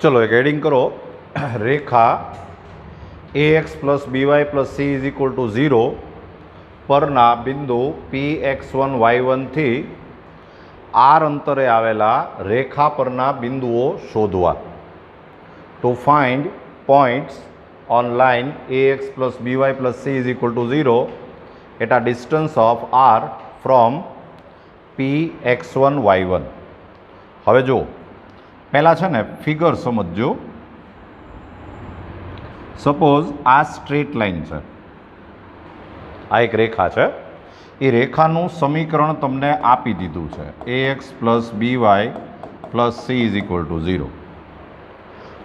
चलो एक एडिंग करो। रेखा ax plus by plus c is equal to 0 परना बिंदु px1 y1 थी r अंतरे आवेला रेखा परना बिंदुओ शोधवा। To find points on line ax plus by plus c is equal to 0 at a distance of r from px1 y1। हवे जो पहला है ने फिगर समझो। सपोज आ स्ट्रेट लाइन है, आ एक रेखा है। ये रेखानु समीकरण तमने आपी दीधुं छे ax plus by plus c is equal to 0।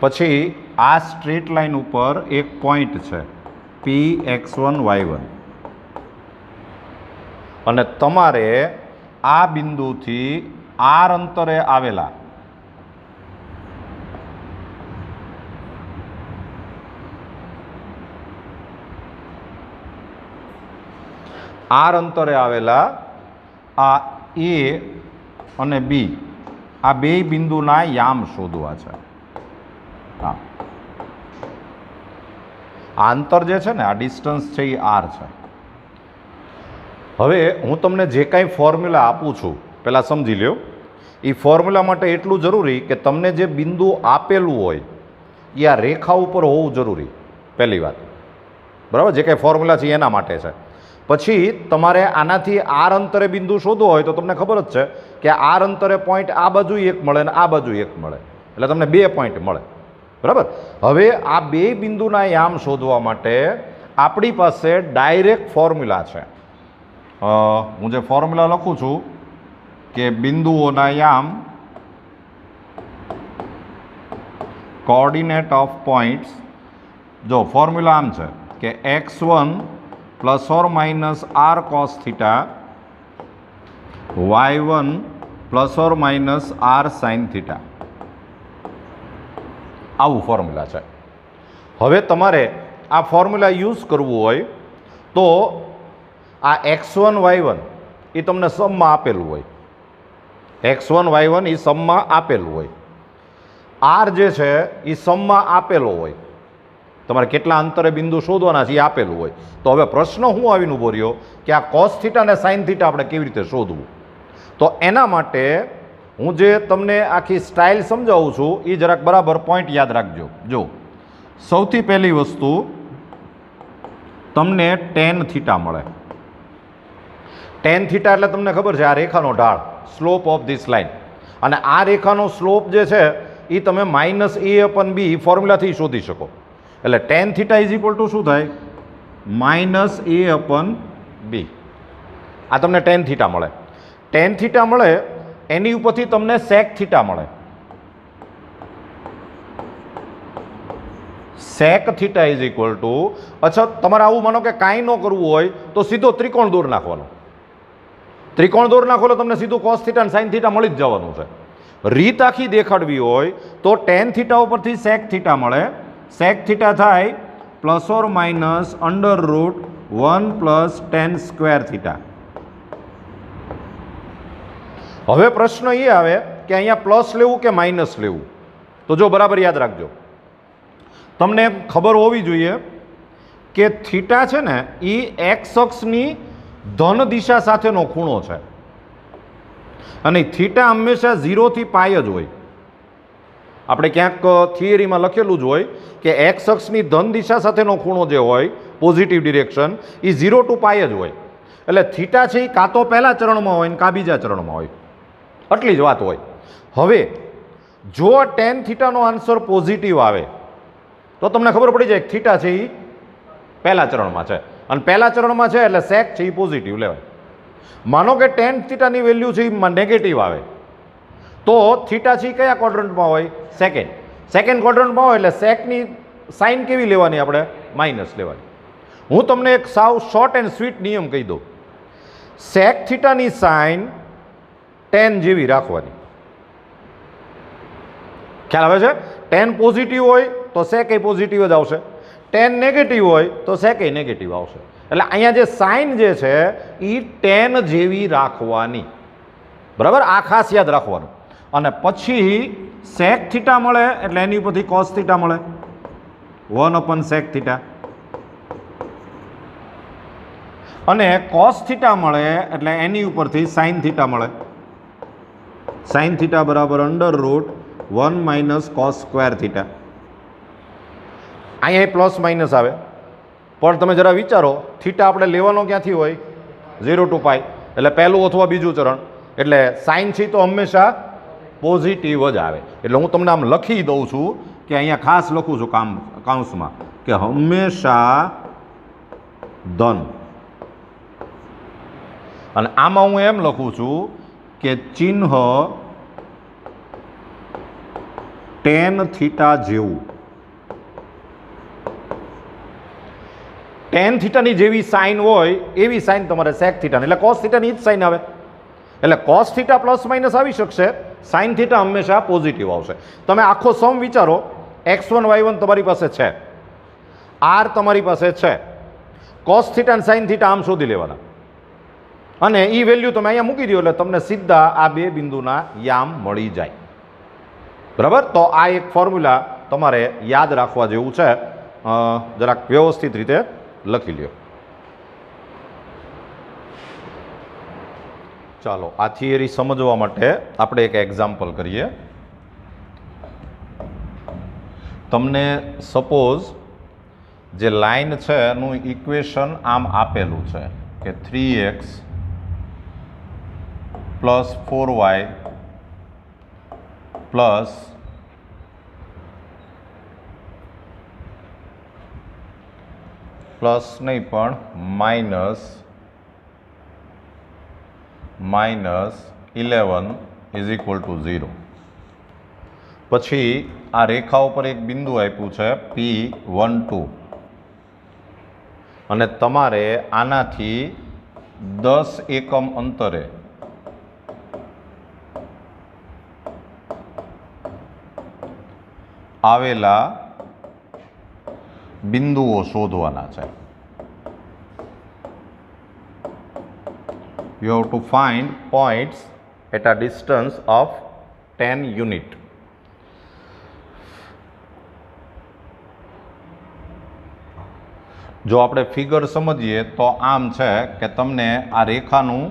पछी आ स्ट्रेट लाइन ऊपर एक पॉइंट है px1 y1 अने तमारे आ बिंदु थी r अंतरे आवेला आर अंतरे आवेला आ ए अने बी आ बे बिंदुना याम शोधवा छे। हाँ, अंतर जे छे ने आ डिस्टन्स छे ए आर छे। हवे हूँ तमने जे कांई फॉर्म्युला आपू छूं पहला समझी लो। ए फॉर्म्युला माटे एटलुं जरूरी के तमने जे बिंदु आपेलुं होय ए आ रेखा उपर होवुं जरूरी। पहली बात बराबर, जे कांई फॉर्म्युला छे एना माटे छे। पछी तमारे आनाथी आर अंतरे बिंदु शोधो होय तो तमने खबर ज छे के आर अंतरे पॉइंट आ बाजु एक मळे ने आ बाजु एक मळे, એટલે તમને બે पॉइंट मळे। बराबर, हवे आ बे बिंदुना याम शोधवा माटे आपणी पासे डायरेक्ट फॉर्म्युला छे। हूँ जे फॉर्म्युला लखुं छुं के बिंदुओना याम कोऑर्डिनेट ऑफ पॉइंट्स, जो फॉर्म्युला आम छे के x1 प्लस और minus R cos theta y1 plus और माइनस आर साइन थीटा, आवुं फॉर्म्युला है। हवे तमारे आ फॉर्म्युला यूज करवुं होय तो आ x1 y1 ए तमने सम में आपेलुं होय, x1 y1 ए सम में आपेलुं होय, आर जे छे ए सम में आपेलो होय, तमारे केटला अंतरे बिंदु शोधवाना छे आपेलुं होय। तो हवे प्रश्न हुं आवीने ऊभो रह्यो के आ कॉस थीटा ने साइन थीटा आपणे केवी रीते शोधवुं। तो एना माटे हूँ जे तमने आखी स्टाइल समजावुं छुं ए जराक बराबर पॉइंट याद राखजो। जो सौथी पहली वस्तु तमने टेन थीटा मळे। टेन थीटा एटले तमने खबर छे आ रेखानो ढाळ, स्लोप ऑफ दिस लाइन। अने आ रेखानो स्लोप जे छे ए तमे माइनस ए अपन बी फॉर्म्युलाथी शोधी शको। એટલે tan theta is equal to શું થાય? Minus a upon b. આ તમને ટેન થીટા મળે। ટેન થીટા મળે એની ઉપરથી તમને સેક થીટા મળે। Sec theta is equal to, અચ્છા તમારે આવું માનો કે કાંઈ ન કરવું હોય તો સીધો ત્રિકોણ દોર નાખવાનો। ત્રિકોણ દોર નાખો તો તમને સીધું કોસ થીટા અને સાઇન થીટા મળી જ જવાનું છે। રીત આખી દેખાડવી હોય તો ટેન થીટા ઉપરથી સેક થીટા મળે। सेक थीटा थाय प्लस और minus under root 1 plus tan square theta. हवे प्रश्न ये आवे कि अहींया प्लस लेवुं के माइनस लेवुं। तो जो बराबर याद राखजो, तमने खबर होवी जोईए के थीटा छे ने ई एक्स अक्षनी धन दिशा साथेनो खूणो छे अने थीटा हमेशा 0 थी पाई ज होय। આપણે ક્યાંક થિયરીમાં લખેલું જ હોય કે એક્સ અક્ષની ધન દિશા સાથેનો ખૂણો જે હોય પોઝિટિવ ડિરેક્શન એ 0 ટુ પાઈ જ હોય। એટલે થીટા છે એ કાં તો પહેલા ચરણમાં હોય ને કાં બીજા ચરણમાં હોય, આટલી જ વાત હોય। હવે જો ટેન થીટાનો આન્સર પોઝિટિવ આવે તો તમને ખબર પડી જાય થીટા છે એ પહેલા ચરણમાં છે અને પહેલા ચરણમાં છે એટલે સેક છે એ પોઝિટિવ લેવાય। માનો કે ટેન થીટાની વેલ્યુ છે એ નેગેટિવ આવે तो थीटा छे कया क्वॉड्रंटमां होय? सेकेंड। सेकेंड क्वॉड्रंटमां होय એટલે સેકની સાઇન કેવી લેવાની? આપણે માઇનસ લેવાની। હું તમને એક સાવ શોર્ટ એન્ડ સ્વીટ નિયમ કહી દઉં। સેક થીટાની સાઇન ટેન જેવી રાખવાની। ખ્યાલ આવે છે? ટેન પોઝિટિવ હોય તો સેક એ પોઝિટિવ જ આવશે, ટેન નેગેટિવ હોય તો સેક એ નેગેટિવ આવશે। એટલે અહીંયા જે સાઇન જે છે એ ટેન જેવી રાખવાની। બરાબર, આ ખાસ યાદ રાખવાનું। અને પછી સેક થીટા મળે એટલે એની ઉપરથી કોસ થીટા મળે, 1/sec થીટા. અને કોસ થીટા મળે એટલે એની ઉપરથી સાઇન થીટા મળે, સાઇન થીટા બરાબર √1 - cos સ્ક્વેર થીટા. અહીંયા પ્લસ માઇનસ આવે, પણ તમે જરા વિચારો થીટા આપણે લેવાનો ક્યાંથી હોય? 0 to π, એટલે પહેલું અથવા બીજું ચરણ. એટલે સાઇન છે તો હંમેશા પોઝિટિવ જ આવે. એટલે હું તમને આમ લખી દઉં છું કે અહીંયા ખાસ લખું છું કાઉન્સમાં કે હંમેશા ધન. અને આમાં હું એમ લખું છું કે ચિહ્ન tan થીટા જેવું. tan થીટાની જેવી સાઇન હોય એવી સાઇન તમારે સેક થીટાની, એટલે કોસ થીટાની જ સાઇન આવે. એટલે કોસ થીટા પ્લસ માઇનસ આવી શકશે, સાઇન થીટા હંમેશા પોઝિટિવ આવશે. તમે આખો સમ વિચારો, x1 y1 તમારી પાસે છે, r તમારી પાસે છે, કોસ થીટા અને સાઇન થીટા આમ શોધી લેવાના, અને એ વેલ્યુ તમે અહીંયા મૂકી દો એટલે તમને સીધા આ બે બિંદુના યામ મળી જાય. બરાબર? તો આ એક ફોર્મ્યુલા તમારે યાદ રાખવા જેવું છે, જરાક વ્યવસ્થિત રીતે લખી લ્યો. ચાલો આ થિયરી સમજવા માટે આપણે એક એક્ઝામ્પલ કરીએ. તમને સપોઝ જે લાઈન છે એનું ઇક્વેશન આમ આપેલું છે કે 3x + 4y પ્લસ નહીં પણ -11 = 0. પછી આ રેખા ઉપર એક બિંદુ આપ્યું છે P12, અને તમારે આનાથી 10 એકમ અંતરે આવેલા બિંદુઓ શોધવાના છે. You have to find points at a distance of 10 unit. જો આપણે ફિગર સમજીએ તો આમ છે કે તમને આ રેખાનું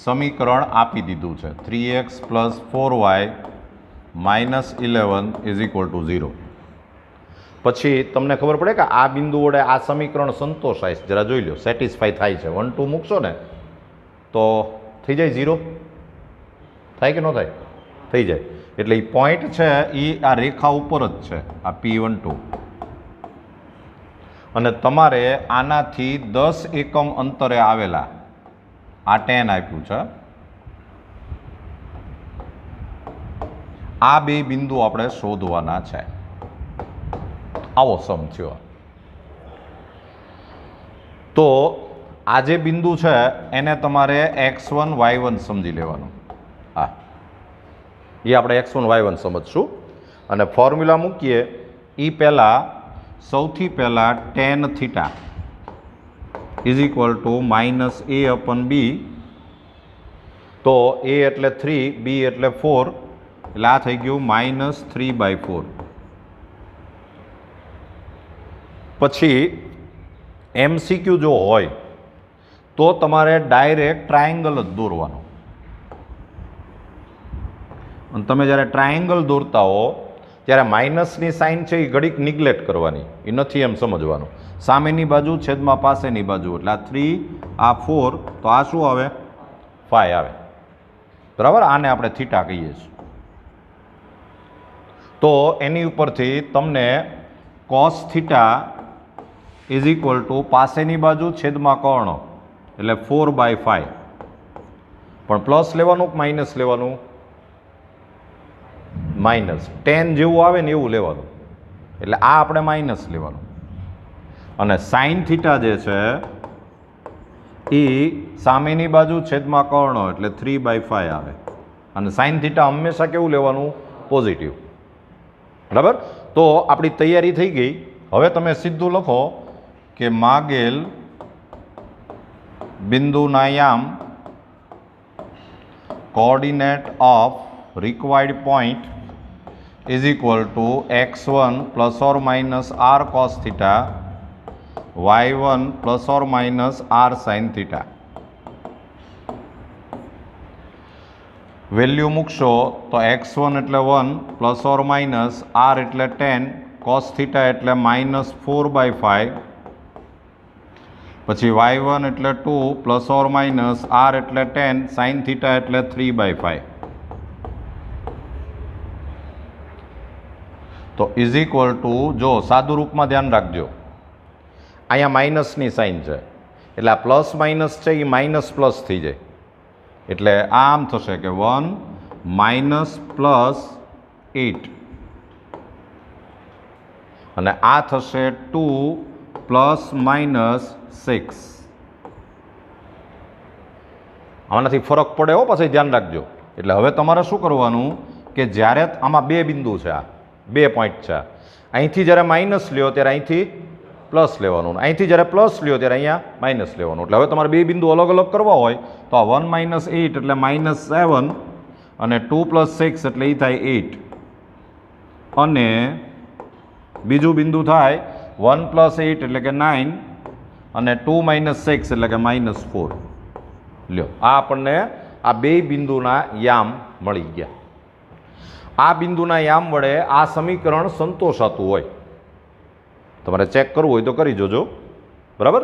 સમીકરણ આપી દીધું છે 3x + 4y - 11 = 0. પછી તમને ખબર પડે કે આ બિંદુ વડે આ સમીકરણ સંતોષાય છે, જરા જોઈ લો, સેટિસ્ફાય થાય છે. 1 2 મૂકશો ને તો થઈ જાય 0, થાય કે ન થાય? થઈ જાય. એટલે એ પોઈન્ટ છે એ આ રેખા ઉપર જ છે, આ P12, અને તમારે આનાથી 10 એકમ અંતરે આવેલા આ 10 આપ્યું છે, આ બે બિંદુ આપણે શોધવાના છે. આવો સમ થયો. તો આ જે બિંદુ છે એને તમારે x1 y1 સમજી લેવાનું. હા, એ આપણે x1 y1 સમજશું. અને ફોર્મ્યુલા મૂકીએ એ પહેલાં સૌથી પહેલાં tan થીટા = -a/b. તો a એટલે 3, b એટલે 4, એટલે આ થઈ ગયું -3/4. પછી MCQ જો હોય તો તમારે ડાયરેક્ટ ટ્રાયેંગલ જ દોરવાનો. અને તમે જ્યારે ટ્રાયેંગલ દોરતા હો ત્યારે માઇનસની સાઇન છે એ ઘડીક નિગ્લેક્ટ કરવાની, એ નથી એમ સમજવાનું. સામેની બાજુ છેદમાં પાસેની બાજુ, એટલે આ 3 આ 4, તો આ શું આવે? 5 આવે. બરાબર? આને આપણે થીટા કહીએ છીએ. તો એની ઉપરથી તમને કોસ થીટા = પાસેની બાજુ છેદમાં કર્ણ, એટલે 4/5. પણ પ્લસ લેવાનું કે માઇનસ લેવાનું? માઇનસ. tan જેવું આવે ને એવું લેવાનું, એટલે આ આપણે માઇનસ લેવાનું. અને સાઇન થીટા જે છે એ સામેની બાજુ છેદમાં કર્ણ, એટલે 3/5 આવે. અને સાઇન થીટા હંમેશા કેવું લેવાનું? પોઝિટિવ. બરાબર? તો આપણી તૈયારી થઈ ગઈ. હવે તમે સીધું લખો કે માગેલ બિંદુના યામ, coordinate of required point is equal to x1 plus or minus r cos theta y1 plus or minus r sine theta. Value મૂકશો તો x1 એટલે 1 પ્લસ ઓર માઇનસ આર એટલે 10 કોસ થીટા એટલે -4/5 પછી y1 એટલે 2 પ્લસ ઓર માઇનસ આર એટલે 10 sine theta એટલે 3/5. તો ઇઝ ઇક્વલ ટુ જો સાદું રૂપમાં ધ્યાન રાખજો અહીંયા માઇનસની સાઇન છે એટલે આ પ્લસ માઇનસ છે એ માઇનસ પ્લસ થઈ જાય એટલે આમ થશે કે 1 માઇનસ પ્લસ 8 અને આ થશે 2 પ્લસ માઇનસ 6. આનાથી ફરક પડે હો પછી ધ્યાન રાખજો. એટલે હવે તમારે શું કરવાનું કે જ્યારે આમાં બે બિંદુ છે, આ બે પોઈન્ટ છે, અહીંથી જ્યારે માઇનસ લ્યો ત્યારે અહીંથી પ્લસ લેવાનું, અહીંથી જ્યારે પ્લસ લ્યો ત્યારે અહીંયા માઇનસ લેવાનું. એટલે હવે તમારે બે બિંદુ અલગ અલગ કરવા હોય તો આ 1 માઇનસ 8 એટલે -7 અને 2 પ્લસ 6 એટલે એ થાય 8 અને બીજું બિંદુ થાય 1 પ્લસ 8 એટલે કે 9 અને 2 માઇનસ 6 એટલે કે -4. લ્યો આ આપણને આ બે બિંદુના યામ મળી ગયા. આ બિંદુના યામ વડે આ સમીકરણ સંતોષાતું હોય તમારે ચેક કરવું હોય તો કરી જોજો. બરાબર.